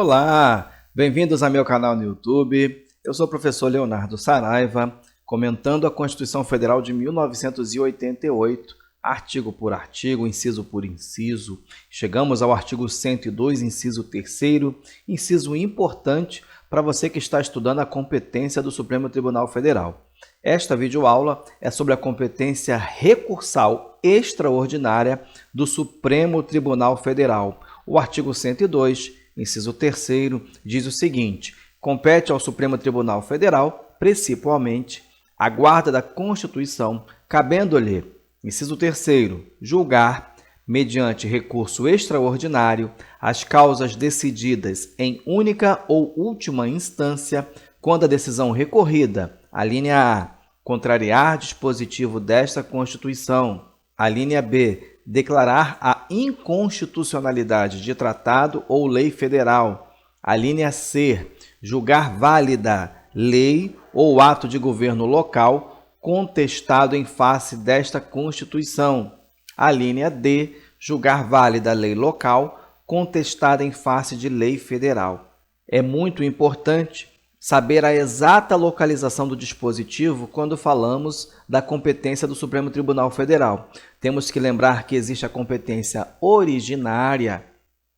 Olá, bem-vindos ao meu canal no YouTube. Eu sou o professor Leonardo Saraiva, comentando a Constituição Federal de 1988, artigo por artigo, inciso por inciso. Chegamos ao artigo 102, inciso 3º, inciso importante para você que está estudando a competência do Supremo Tribunal Federal. Esta videoaula é sobre a competência recursal extraordinária do Supremo Tribunal Federal. O artigo 102, inciso 3º, diz o seguinte: compete ao Supremo Tribunal Federal, principalmente, a guarda da Constituição, cabendo-lhe, inciso 3º, julgar, mediante recurso extraordinário, as causas decididas em única ou última instância, quando a decisão recorrida, a linha A, contrariar dispositivo desta Constituição, a linha B, declarar a inconstitucionalidade de tratado ou lei federal, a linha C, julgar válida lei ou ato de governo local contestado em face desta Constituição, a linha D, julgar válida lei local contestada em face de lei federal. É muito importante saber a exata localização do dispositivo quando falamos da competência do Supremo Tribunal Federal. Temos que lembrar que existe a competência originária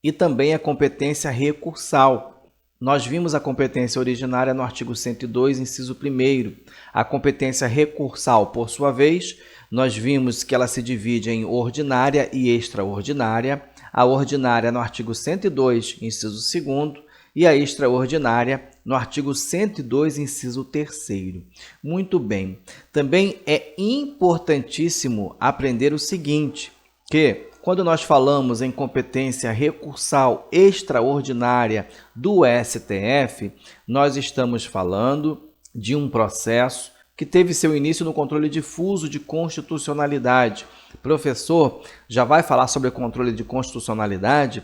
e também a competência recursal. Nós vimos a competência originária no artigo 102, inciso 1º. A competência recursal, por sua vez, nós vimos que ela se divide em ordinária e extraordinária. A ordinária no artigo 102, inciso 2º, e a extraordinária no artigo 102, inciso 3º. Muito bem. Também é importantíssimo aprender o seguinte, que quando nós falamos em competência recursal extraordinária do STF, nós estamos falando de um processo que teve seu início no controle difuso de constitucionalidade. Professor, já vai falar sobre controle de constitucionalidade?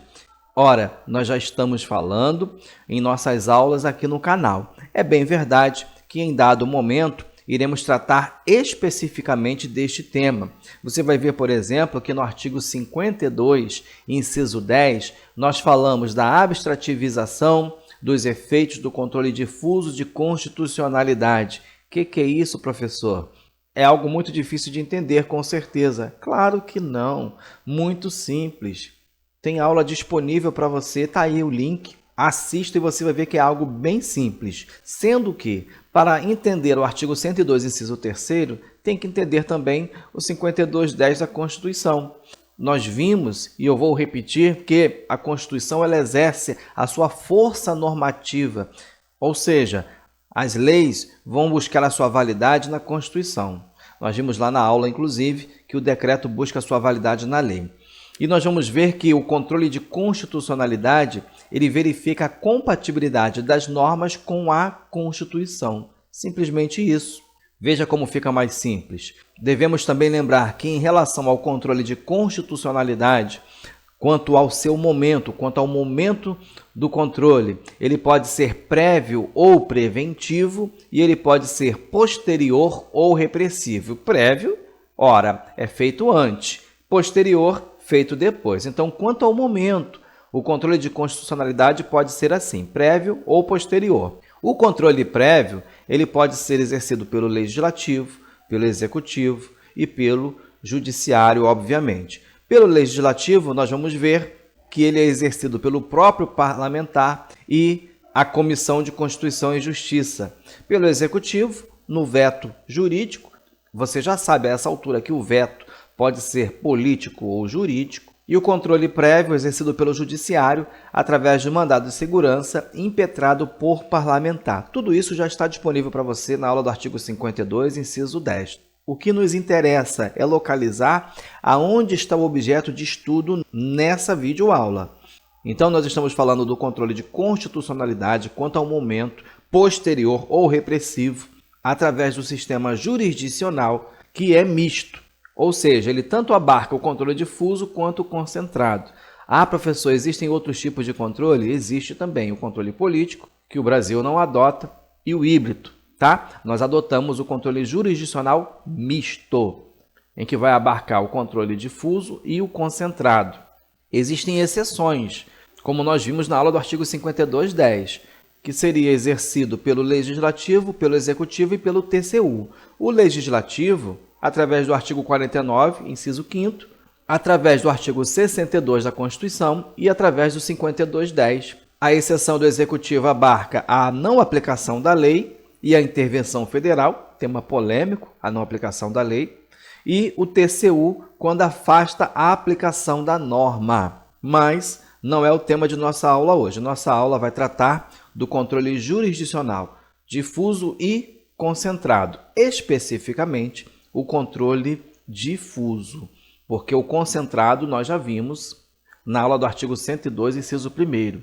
Ora, nós já estamos falando em nossas aulas aqui no canal. É bem verdade que em dado momento iremos tratar especificamente deste tema. Você vai ver, por exemplo, que no artigo 52, inciso 10, nós falamos da abstrativização dos efeitos do controle difuso de constitucionalidade. O que é isso, professor? É algo muito difícil de entender, com certeza. Claro que não. Muito simples. Tem aula disponível para você, está aí o link. Assista e você vai ver que é algo bem simples. Sendo que, para entender o artigo 102, inciso 3º, tem que entender também o 52.10 da Constituição. Nós vimos, e eu vou repetir, que a Constituição ela exerce a sua força normativa, ou seja, as leis vão buscar a sua validade na Constituição. Nós vimos lá na aula, inclusive, que o decreto busca a sua validade na lei. E nós vamos ver que o controle de constitucionalidade, ele verifica a compatibilidade das normas com a Constituição. Simplesmente isso. Veja como fica mais simples. Devemos também lembrar que em relação ao controle de constitucionalidade, quanto ao momento do controle, ele pode ser prévio ou preventivo e ele pode ser posterior ou repressivo. Prévio, ora, é feito antes. Posterior, feito depois. Então, quanto ao momento, o controle de constitucionalidade pode ser assim, prévio ou posterior. O controle prévio, ele pode ser exercido pelo legislativo, pelo executivo e pelo judiciário, obviamente. Pelo legislativo, nós vamos ver que ele é exercido pelo próprio parlamentar e a Comissão de Constituição e Justiça. Pelo executivo, no veto jurídico, você já sabe a essa altura que o veto pode ser político ou jurídico, e o controle prévio exercido pelo judiciário através de mandado de segurança impetrado por parlamentar. Tudo isso já está disponível para você na aula do artigo 52, inciso 10. O que nos interessa é localizar aonde está o objeto de estudo nessa videoaula. Então, nós estamos falando do controle de constitucionalidade quanto ao momento posterior ou repressivo através do sistema jurisdicional, que é misto. Ou seja, ele tanto abarca o controle difuso quanto o concentrado. Ah, professor, existem outros tipos de controle? Existe também o controle político, que o Brasil não adota, e o híbrido, tá? Nós adotamos o controle jurisdicional misto, em que vai abarcar o controle difuso e o concentrado. Existem exceções. como nós vimos na aula do artigo 5210, que seria exercido pelo Legislativo, pelo Executivo e pelo TCU. O Legislativo, através do artigo 49, inciso 5º, através do artigo 62 da Constituição e através do 5210. A exceção do Executivo abarca a não aplicação da lei e a intervenção federal, tema polêmico, a não aplicação da lei, e o TCU, quando afasta a aplicação da norma. Mas não é o tema de nossa aula hoje. Nossa aula vai tratar do controle jurisdicional, difuso e concentrado, especificamente o controle difuso, porque o concentrado nós já vimos na aula do artigo 102, inciso 1º.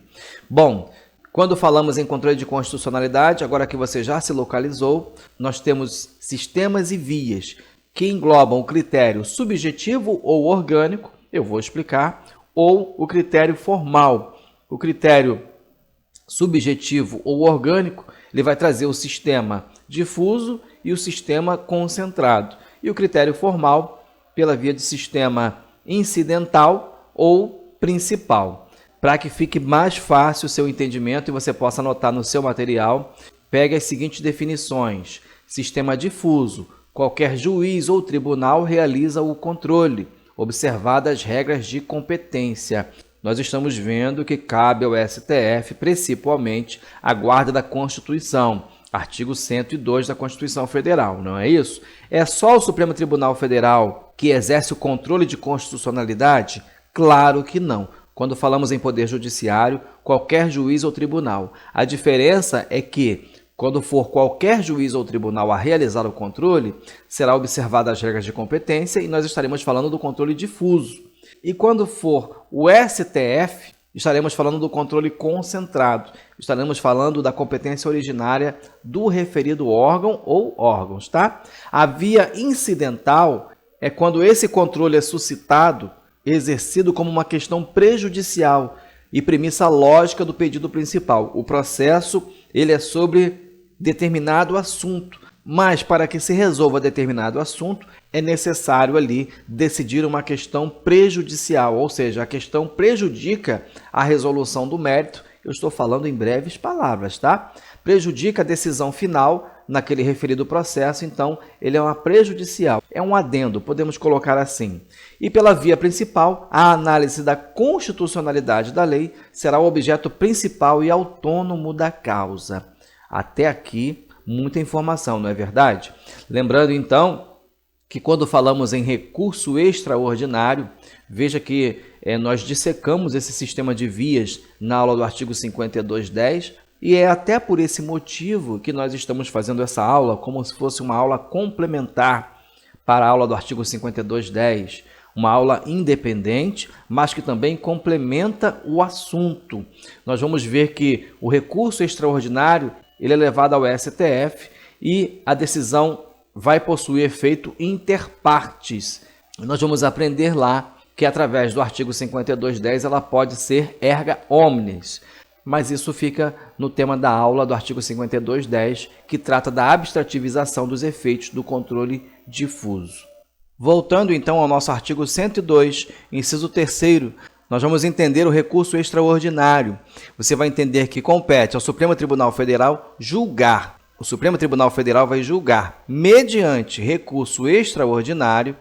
Bom, quando falamos em controle de constitucionalidade, agora que você já se localizou, nós temos sistemas e vias que englobam o critério subjetivo ou orgânico, eu vou explicar, ou o critério formal. O critério subjetivo ou orgânico, ele vai trazer o sistema difuso e o sistema concentrado. E o critério formal, pela via de sistema incidental ou principal. Para que fique mais fácil o seu entendimento e você possa anotar no seu material, pegue as seguintes definições. Sistema difuso: qualquer juiz ou tribunal realiza o controle, observadas as regras de competência. Nós estamos vendo que cabe ao STF, principalmente, a guarda da Constituição, artigo 102 da Constituição Federal, não é isso? É só o Supremo Tribunal Federal que exerce o controle de constitucionalidade? Claro que não. Quando falamos em poder judiciário, qualquer juiz ou tribunal. A diferença é que, quando for qualquer juiz ou tribunal a realizar o controle, será observada as regras de competência e nós estaremos falando do controle difuso. E quando for o STF, estaremos falando do controle concentrado. Estaremos falando da competência originária do referido órgão ou órgãos, tá? A via incidental é quando esse controle é suscitado, exercido como uma questão prejudicial e premissa lógica do pedido principal. O processo, ele é sobre determinado assunto, mas para que se resolva determinado assunto, é necessário ali decidir uma questão prejudicial, ou seja, a questão prejudica a resolução do mérito. Eu estou falando em breves palavras, tá? Prejudica a decisão final naquele referido processo, então ele é uma prejudicial, é um adendo, podemos colocar assim. E pela via principal, a análise da constitucionalidade da lei será o objeto principal e autônomo da causa. Até aqui, muita informação, não é verdade? Lembrando, então, que quando falamos em recurso extraordinário, veja que nós dissecamos esse sistema de vias na aula do artigo 5210, e é até por esse motivo que nós estamos fazendo essa aula como se fosse uma aula complementar para a aula do artigo 5210, uma aula independente, mas que também complementa o assunto. Nós vamos ver que o recurso extraordinário ele é levado ao STF e a decisão vai possuir efeito inter partes. Nós vamos aprender lá que através do artigo 5210 ela pode ser erga omnes, mas isso fica no tema da aula do artigo 5210, que trata da abstrativização dos efeitos do controle difuso. Voltando então ao nosso artigo 102, inciso 3º, nós vamos entender o recurso extraordinário. Você vai entender que compete ao Supremo Tribunal Federal julgar. O Supremo Tribunal Federal vai julgar mediante recurso extraordinário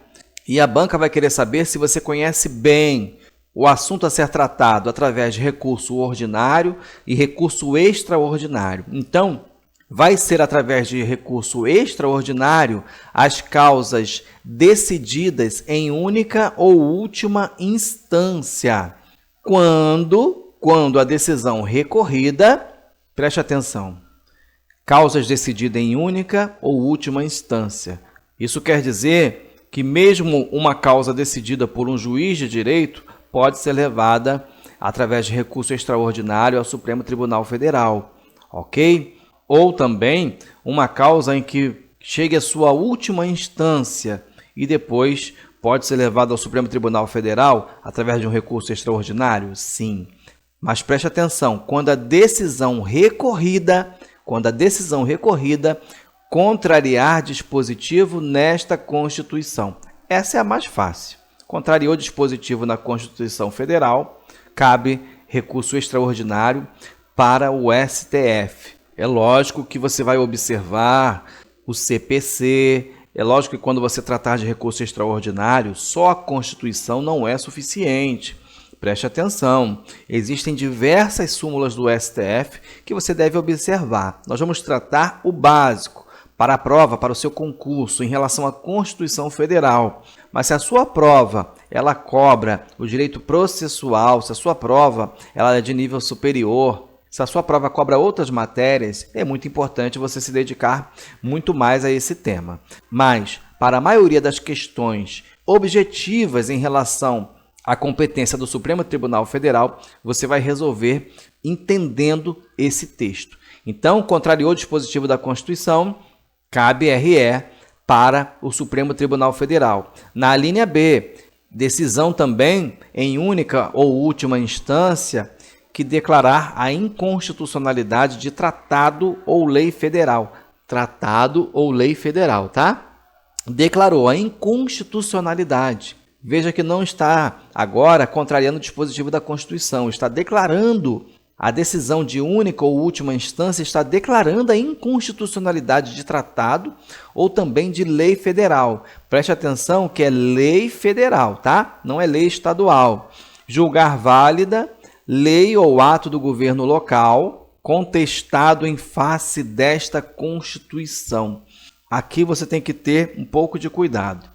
e a banca vai querer saber se você conhece bem o assunto a ser tratado através de recurso ordinário e recurso extraordinário. Então, vai ser através de recurso extraordinário as causas decididas em única ou última instância. Quando a decisão recorrida, preste atenção, causas decididas em única ou última instância. Isso quer dizer que mesmo uma causa decidida por um juiz de direito pode ser levada através de recurso extraordinário ao Supremo Tribunal Federal, ok? Ou também uma causa em que chegue à sua última instância e depois pode ser levada ao Supremo Tribunal Federal através de um recurso extraordinário? Sim. Mas preste atenção, quando a decisão recorrida contrariar dispositivo nesta Constituição. Essa é a mais fácil. Contrariou dispositivo na Constituição Federal, cabe recurso extraordinário para o STF. É lógico que você vai observar o CPC, é lógico que quando você tratar de recurso extraordinário, só a Constituição não é suficiente. Preste atenção, existem diversas súmulas do STF que você deve observar. Nós vamos tratar o básico para a prova, para o seu concurso, em relação à Constituição Federal. Mas se a sua prova ela cobra o direito processual, se a sua prova ela é de nível superior, se a sua prova cobra outras matérias, é muito importante você se dedicar muito mais a esse tema. Mas, para a maioria das questões objetivas em relação à competência do Supremo Tribunal Federal, você vai resolver entendendo esse texto. Então, contrariou o dispositivo da Constituição, cabe RE para o Supremo Tribunal Federal. Na linha B, decisão também em única ou última instância que declarar a inconstitucionalidade de tratado ou lei federal. Tratado ou lei federal, tá? Declarou a inconstitucionalidade. Veja que não está agora contrariando o dispositivo da Constituição, está declarando a decisão de única ou última instância, está declarando a inconstitucionalidade de tratado ou também de lei federal. Preste atenção que é lei federal, tá? Não é lei estadual. Julgar válida lei ou ato do governo local contestado em face desta Constituição. Aqui você tem que ter um pouco de cuidado.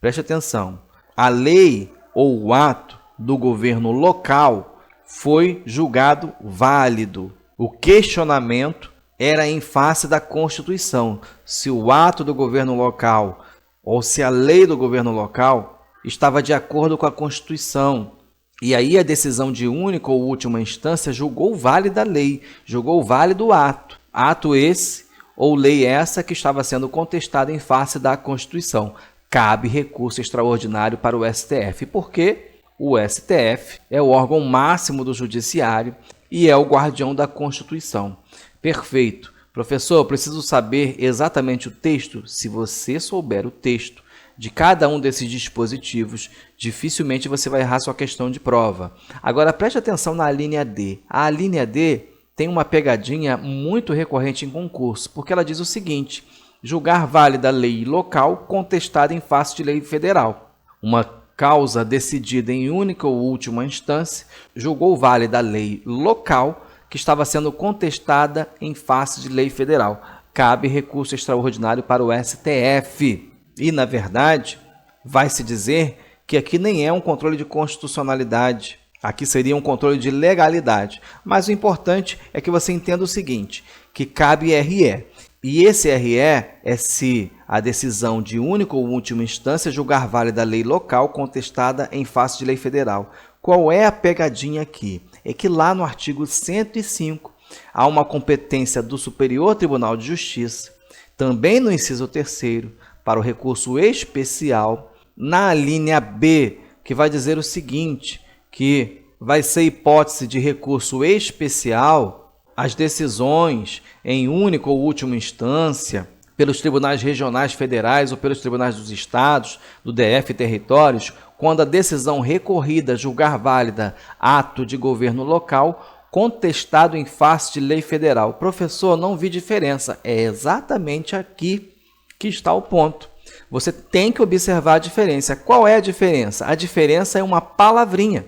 Preste atenção. A lei ou o ato do governo local foi julgado válido. O questionamento era em face da Constituição. Se o ato do governo local ou se a lei do governo local estava de acordo com a Constituição. E aí a decisão de única ou última instância julgou válida a lei, julgou válido o ato. Ato esse ou lei essa que estava sendo contestada em face da Constituição. Cabe recurso extraordinário para o STF, porque o STF é o órgão máximo do judiciário e é o guardião da Constituição. Perfeito. Professor, eu preciso saber exatamente o texto? Se você souber o texto de cada um desses dispositivos, dificilmente você vai errar sua questão de prova. Agora, preste atenção na linha D. A linha D tem uma pegadinha muito recorrente em concurso, porque ela diz o seguinte: julgar válida lei local contestada em face de lei federal. Uma causa decidida em única ou última instância julgou válida a lei local que estava sendo contestada em face de lei federal. Cabe recurso extraordinário para o STF. E, na verdade, vai se dizer que aqui nem é um controle de constitucionalidade, aqui seria um controle de legalidade. Mas o importante é que você entenda o seguinte, que cabe RE. E esse RE é se a decisão de única ou última instância julgar válida a lei local contestada em face de lei federal. Qual é a pegadinha aqui? É que lá no artigo 105 há uma competência do Superior Tribunal de Justiça, também no inciso 3º, para o recurso especial, na linha B, que vai dizer o seguinte, que vai ser hipótese de recurso especial as decisões em única ou última instância pelos tribunais regionais federais ou pelos tribunais dos estados, do DF e territórios, quando a decisão recorrida julgar válida ato de governo local contestado em face de lei federal. Professor, não vi diferença. É exatamente aqui que está o ponto. Você tem que observar a diferença. Qual é a diferença? A diferença é uma palavrinha.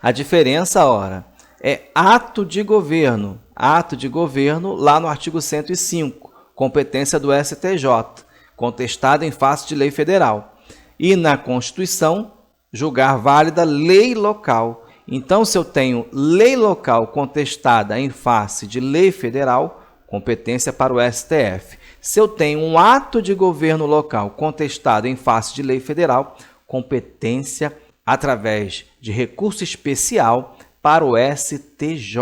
A diferença, ora, é ato de governo. Ato de governo lá no artigo 105, competência do STJ, contestado em face de lei federal. E na Constituição, julgar válida lei local. Então, se eu tenho lei local contestada em face de lei federal, competência para o STF. Se eu tenho um ato de governo local contestado em face de lei federal, competência através de recurso especial para o STJ.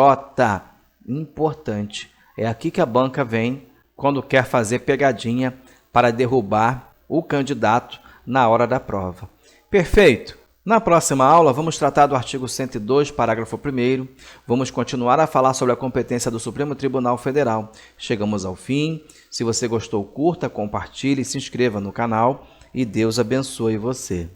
Importante. É aqui que a banca vem quando quer fazer pegadinha para derrubar o candidato na hora da prova. Perfeito. Na próxima aula, vamos tratar do artigo 102, parágrafo 1º. Vamos continuar a falar sobre a competência do Supremo Tribunal Federal. Chegamos ao fim. Se você gostou, curta, compartilhe, se inscreva no canal e Deus abençoe você.